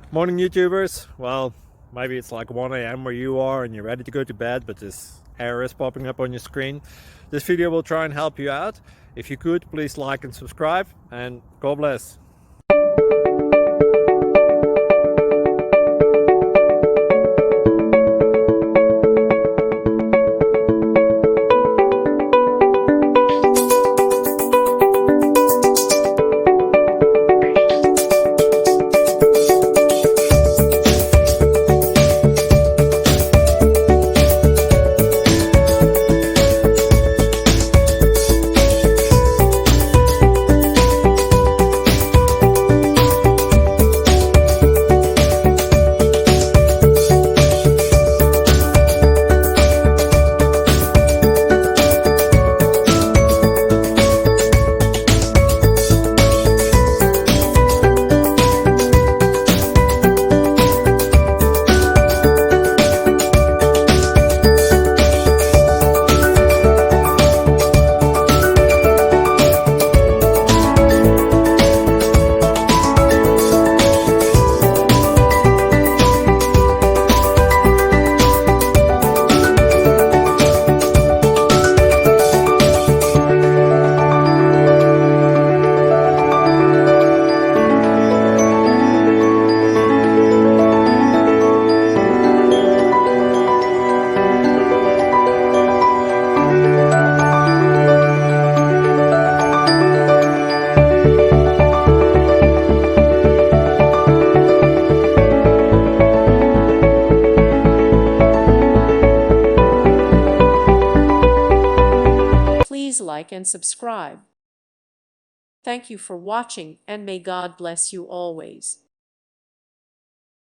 Morning YouTubers. Well, maybe it's like 1 a.m. where you are and you're ready to go to bed, but this error is popping up on your screen. This video will try and help you out. If you could, please like and subscribe, and God bless. Please like and subscribe. Thank you for watching, and may God bless you always.